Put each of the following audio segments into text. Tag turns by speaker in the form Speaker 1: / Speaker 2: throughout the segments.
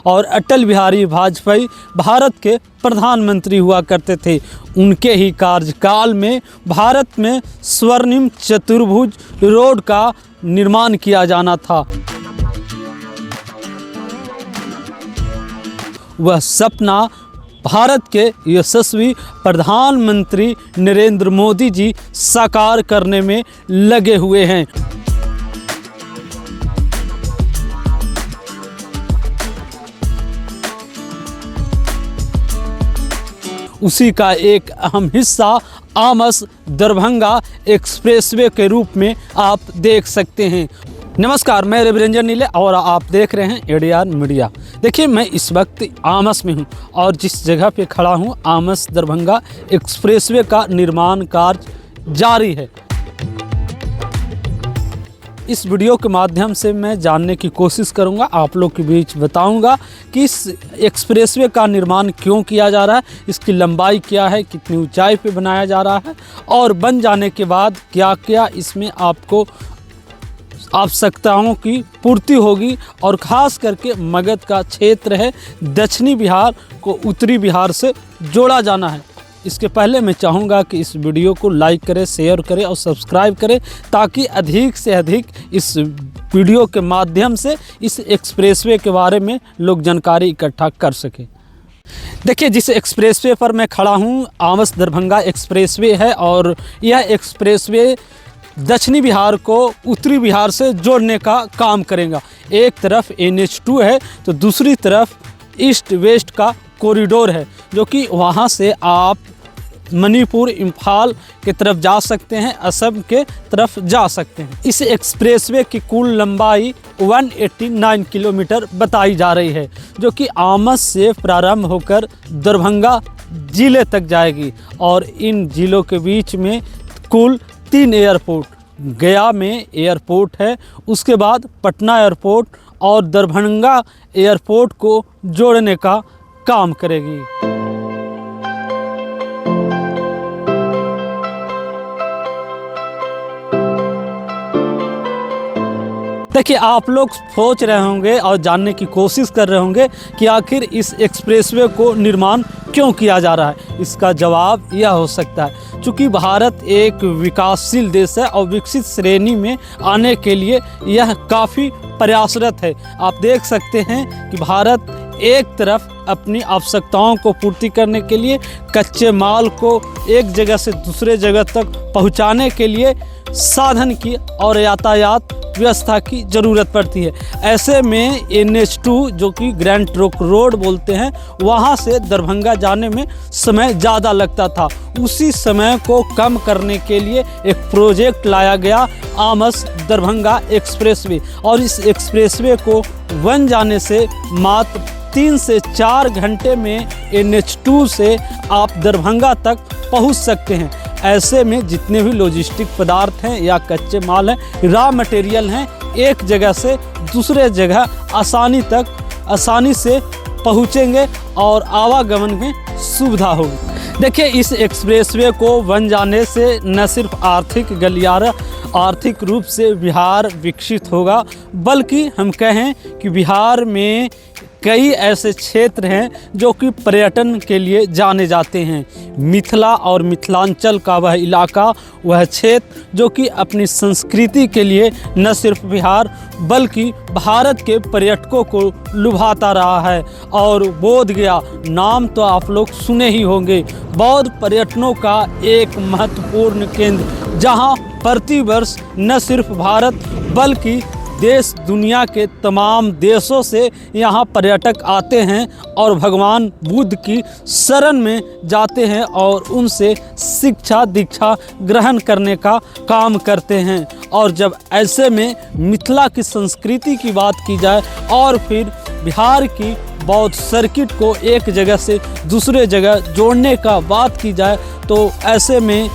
Speaker 1: और अटल बिहारी वाजपेयी भारत के प्रधानमंत्री हुआ करते थे। उनके ही कार्यकाल में भारत में स्वर्णिम चतुर्भुज रोड का निर्माण किया जाना था। वह सपना भारत के यशस्वी प्रधानमंत्री नरेंद्र मोदी जी साकार करने में लगे हुए हैं। उसी का एक अहम हिस्सा आमस दरभंगा एक्सप्रेसवे के रूप में आप देख सकते हैं। नमस्कार, मैं रविरंजन नीले और आप देख रहे हैं एडीआर मीडिया। देखिए, मैं इस वक्त आमस में हूं और जिस जगह पे खड़ा हूं, आमस दरभंगा एक्सप्रेसवे का निर्माण कार्य जारी है। इस वीडियो के माध्यम से मैं जानने की कोशिश करूंगा, आप लोग के बीच बताऊंगा कि इस एक्सप्रेसवे का निर्माण क्यों किया जा रहा है, इसकी लंबाई क्या है, कितनी ऊंचाई पे बनाया जा रहा है और बन जाने के बाद क्या क्या इसमें आपको आवश्यकताओं की पूर्ति होगी। और ख़ास करके मगध का क्षेत्र है, दक्षिणी बिहार को उत्तरी बिहार से जोड़ा जाना है। इसके पहले मैं चाहूँगा कि इस वीडियो को लाइक करें, शेयर करें और सब्सक्राइब करें ताकि अधिक से अधिक इस वीडियो के माध्यम से इस एक्सप्रेसवे के बारे में लोग जानकारी इकट्ठा कर सकें। देखिए, जिस एक्सप्रेसवे पर मैं खड़ा हूँ, आमस दरभंगा एक्सप्रेसवे है और यह एक्सप्रेसवे दक्षिणी बिहार को उत्तरी बिहार से जोड़ने का काम करेगा। एक तरफ NH2 है तो दूसरी तरफ ईस्ट वेस्ट का कॉरिडोर है, जो कि वहाँ से आप मणिपुर, इम्फाल की तरफ जा सकते हैं, असम के तरफ जा सकते हैं। इस एक्सप्रेसवे की कुल लंबाई 189 किलोमीटर बताई जा रही है, जो कि आमस से प्रारंभ होकर दरभंगा जिले तक जाएगी। और इन जिलों के बीच में कुल 3 एयरपोर्ट, गया में एयरपोर्ट है, उसके बाद पटना एयरपोर्ट और दरभंगा एयरपोर्ट को जोड़ने का काम करेगी। देखिए, आप लोग सोच रहे होंगे और जानने की कोशिश कर रहे होंगे कि आखिर इस एक्सप्रेसवे को निर्माण क्यों किया जा रहा है। इसका जवाब यह हो सकता है, चूँकि भारत एक विकासशील देश है और विकसित श्रेणी में आने के लिए यह काफ़ी प्रयासरत है। आप देख सकते हैं कि भारत एक तरफ अपनी आवश्यकताओं को पूर्ति करने के लिए कच्चे माल को एक जगह से दूसरे जगह तक पहुंचाने के लिए साधन की और यातायात व्यवस्था की ज़रूरत पड़ती है। ऐसे में NH2 जो कि ग्रैंड ट्रंक रोड बोलते हैं, वहाँ से दरभंगा जाने में समय ज़्यादा लगता था। उसी समय को कम करने के लिए एक प्रोजेक्ट लाया गया, आमस दरभंगा एक्सप्रेसवे। और इस एक्सप्रेसवे को बन जाने से मात्र 3 से 4 घंटे में NH2 से आप दरभंगा तक पहुंच सकते हैं। ऐसे में जितने भी लॉजिस्टिक पदार्थ हैं या कच्चे माल हैं, रॉ मटेरियल हैं, एक जगह से दूसरे जगह आसानी से पहुंचेंगे और आवागमन में सुविधा होगी। देखिए, इस एक्सप्रेसवे को बन जाने से न सिर्फ आर्थिक गलियारा, आर्थिक रूप से बिहार विकसित होगा, बल्कि हम कहें कि बिहार में कई ऐसे क्षेत्र हैं जो कि पर्यटन के लिए जाने जाते हैं। मिथिला और मिथिलांचल का वह इलाका, वह क्षेत्र जो कि अपनी संस्कृति के लिए न सिर्फ बिहार बल्कि भारत के पर्यटकों को लुभाता रहा है। और बोध गया नाम तो आप लोग सुने ही होंगे, बौद्ध पर्यटनों का एक महत्वपूर्ण केंद्र, जहां प्रतिवर्ष न सिर्फ भारत बल्कि देश दुनिया के तमाम देशों से यहाँ पर्यटक आते हैं और भगवान बुद्ध की शरण में जाते हैं और उनसे शिक्षा दीक्षा ग्रहण करने का काम करते हैं। और जब ऐसे में मिथिला की संस्कृति की बात की जाए और फिर बिहार की बौद्ध सर्किट को एक जगह से दूसरे जगह जोड़ने का बात की जाए, तो ऐसे में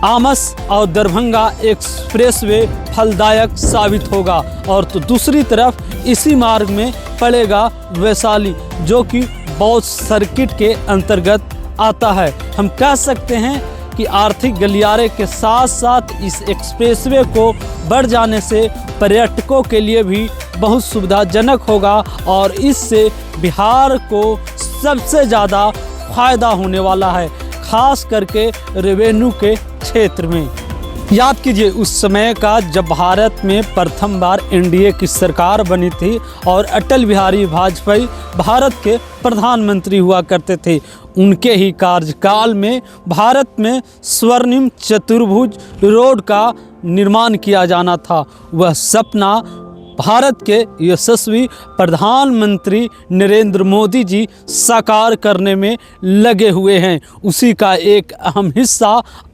Speaker 1: आमस और दरभंगा एक्सप्रेसवे फलदायक साबित होगा। और तो दूसरी तरफ इसी मार्ग में पड़ेगा वैशाली, जो कि बौद्ध सर्किट के अंतर्गत आता है। हम कह सकते हैं कि आर्थिक गलियारे के साथ साथ इस एक्सप्रेसवे को बढ़ जाने से पर्यटकों के लिए भी बहुत सुविधाजनक होगा और इससे बिहार को सबसे ज़्यादा फायदा होने वाला है, खास करके रेवेन्यू के क्षेत्र में। याद कीजिए उस समय का जब भारत में प्रथम बार एनडीए की सरकार बनी थी और अटल बिहारी वाजपेयी भारत के प्रधानमंत्री हुआ करते थे। उनके ही कार्यकाल में भारत में स्वर्णिम चतुर्भुज रोड का निर्माण किया जाना था। वह सपना भारत के यशस्वी प्रधानमंत्री नरेंद्र मोदी जी साकार करने में लगे हुए हैं। उसी का एक अहम हिस्सा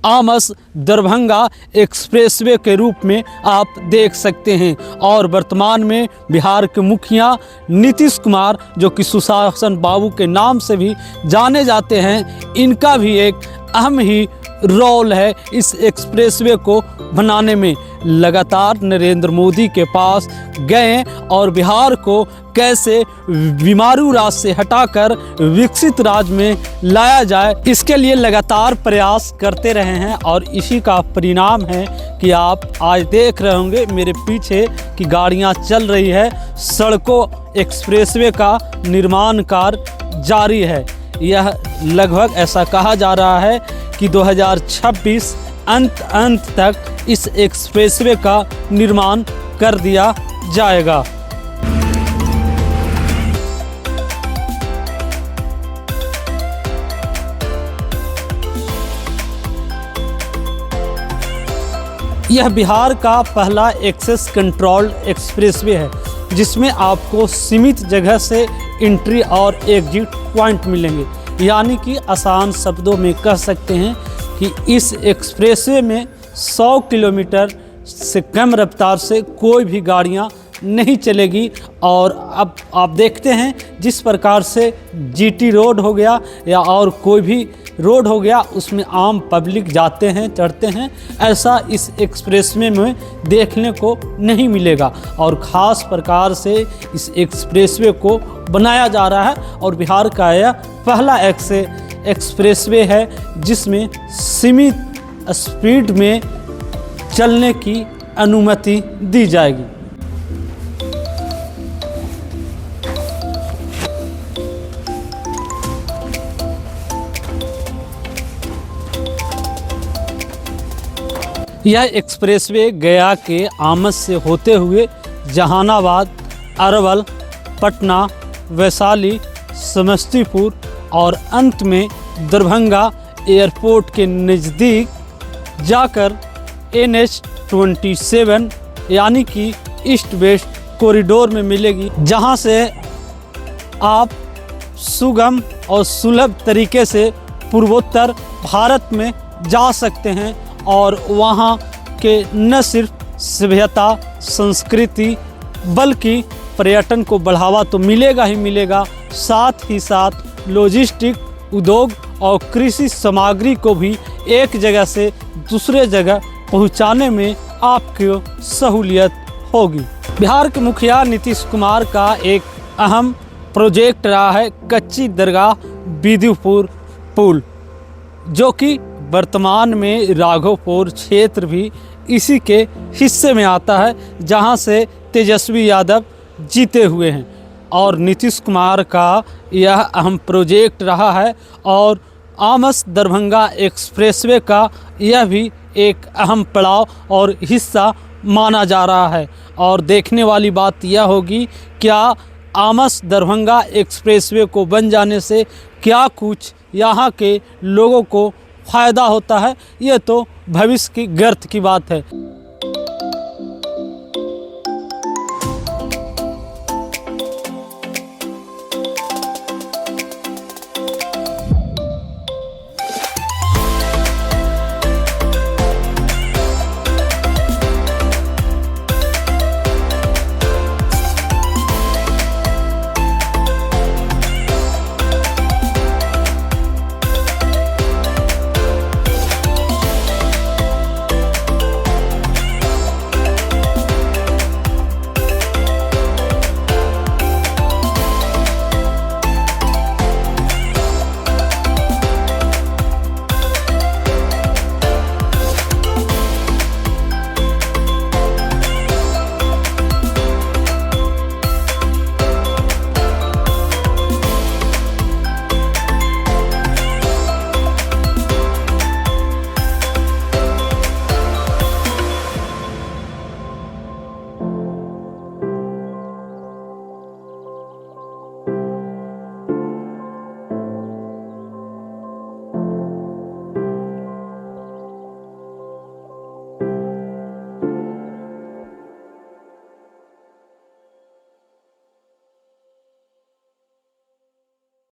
Speaker 1: आमस दरभंगा एक्सप्रेसवे के रूप में आप देख सकते हैं। और वर्तमान में बिहार के मुखिया नीतीश कुमार, जो कि सुशासन बाबू के नाम से भी जाने जाते हैं, इनका भी एक अहम ही रोल है इस एक्सप्रेसवे को बनाने में। लगातार नरेंद्र मोदी के पास गए और बिहार को कैसे बीमारू राज से हटाकर विकसित राज्य में लाया जाए, इसके लिए लगातार प्रयास करते रहे हैं। और इसी का परिणाम है कि आप आज देख रहे होंगे मेरे पीछे कि गाड़ियां चल रही है, सड़कों एक्सप्रेसवे का निर्माण कार्य जारी है। यह लगभग ऐसा कहा जा रहा है कि 2026 अंत तक इस एक्सप्रेसवे का निर्माण कर दिया जाएगा। यह बिहार का पहला एक्सेस कंट्रोल एक्सप्रेसवे है, जिसमें आपको सीमित जगह से एंट्री और एग्जिट पॉइंट मिलेंगे। यानी कि आसान शब्दों में कह सकते हैं कि इस एक्सप्रेसवे में 100 किलोमीटर से कम रफ्तार से कोई भी गाड़ियां नहीं चलेगी। और अब आप देखते हैं जिस प्रकार से जीटी रोड हो गया या और कोई भी रोड हो गया, उसमें आम पब्लिक जाते हैं, चढ़ते हैं, ऐसा इस एक्सप्रेसवे में देखने को नहीं मिलेगा। और ख़ास प्रकार से इस एक्सप्रेसवे को बनाया जा रहा है और बिहार का यह पहला एक्सप्रेसवे है जिसमें सीमित स्पीड में चलने की अनुमति दी जाएगी। यह एक्सप्रेसवे गया के आमस से होते हुए जहानाबाद, अरवल, पटना, वैशाली, समस्तीपुर और अंत में दरभंगा एयरपोर्ट के नज़दीक जाकर NH-27 यानी कि ईस्ट वेस्ट कॉरिडोर में मिलेगी, जहां से आप सुगम और सुलभ तरीके से पूर्वोत्तर भारत में जा सकते हैं। और वहाँ के न सिर्फ सभ्यता संस्कृति बल्कि पर्यटन को बढ़ावा तो मिलेगा ही मिलेगा, साथ ही साथ लॉजिस्टिक उद्योग और कृषि सामग्री को भी एक जगह से दूसरे जगह पहुंचाने में आपको सहूलियत होगी। बिहार के मुखिया नीतीश कुमार का एक अहम प्रोजेक्ट रहा है कच्ची दरगाह बिदुपुर पुल, जो कि वर्तमान में राघोपुर क्षेत्र भी इसी के हिस्से में आता है, जहां से तेजस्वी यादव जीते हुए हैं। और नीतीश कुमार का यह अहम प्रोजेक्ट रहा है और आमस दरभंगा एक्सप्रेसवे का यह भी एक अहम पड़ाव और हिस्सा माना जा रहा है। और देखने वाली बात यह होगी क्या आमस दरभंगा एक्सप्रेसवे को बन जाने से क्या कुछ यहाँ के लोगों को फ़ायदा होता है, ये तो भविष्य की गर्त की बात है।